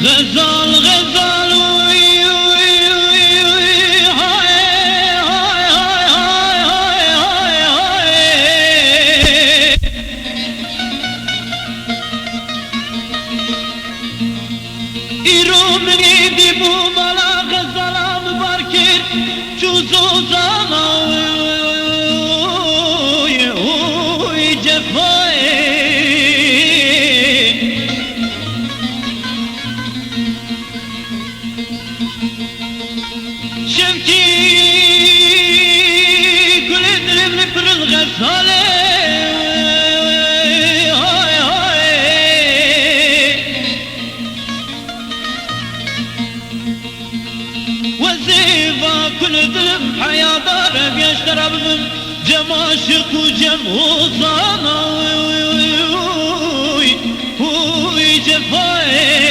غزال غزال ایرو منی دی بو مالا غزالا مبارکر جوزو زانا جفای شمکی گل دلم پر الغزاله كل ظلم حياة دار بيشترى بهم جم عاشق وجم وصانا وي جفاي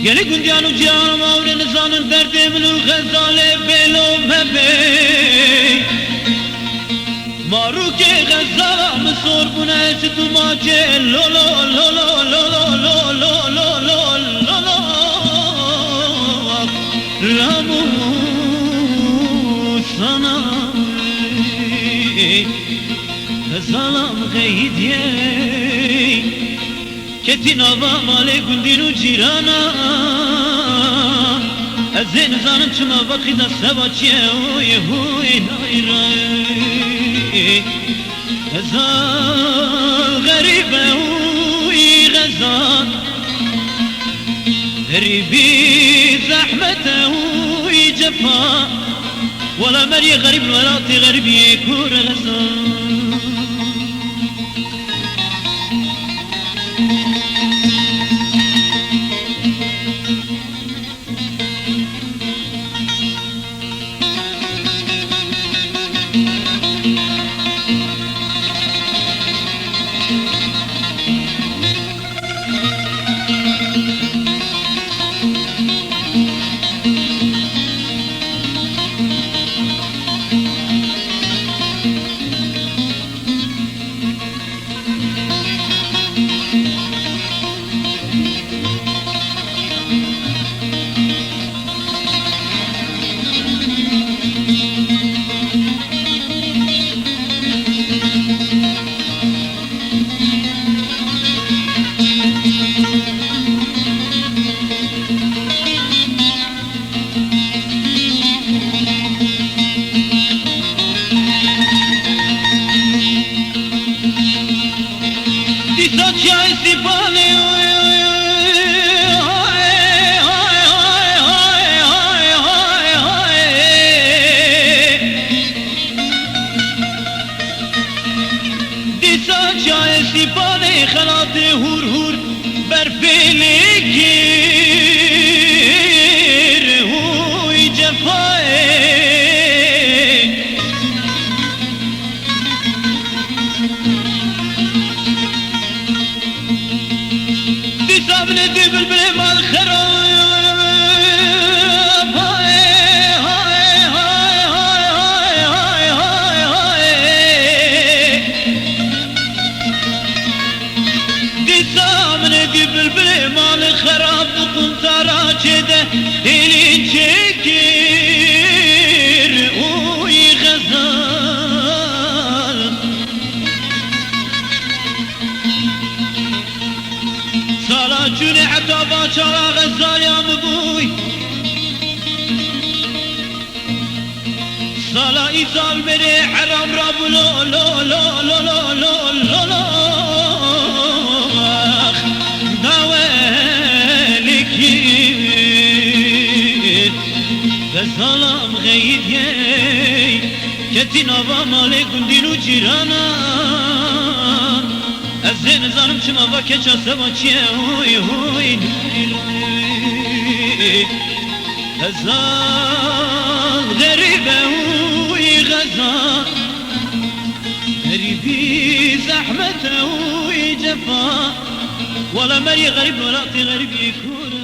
قالي قنديان وجيان ماوري نزان دردي من الغزالة بيلو مبي ماروك غزالة مصور بناش تماجي لو لو لو لو لو لو لو لو لو لو لو رامو سانا غزالة مغيدي كتنا مالي قندينو جيرانا ازين زانم شما باقي دا سباچي هوي هوي نايراي غزال غريبة وي غزال غريبي زحمته وي جفا ولا مري غريب مراتي غريبي كور غزال خلاطي هور هور برفيلي كير هوي جفاي دي صابني دي بالبلي مال خراب بالبلمان خراب بكم ترى كده إلي تشكير وي غزال صلاة جوني عتابا شرا غزال يا مبوي صلاة إيصال بري حرام رب لو لو لو لو لو لو لو لو غزالة مغيدي كتنا مالي قندينو جيرانا الزين زانم شما باكيشا سباچي هوي هوي غزال غريبة هوي غزال غريبي زحمته هوي جفا ولا مري غريب ولا غريب يكون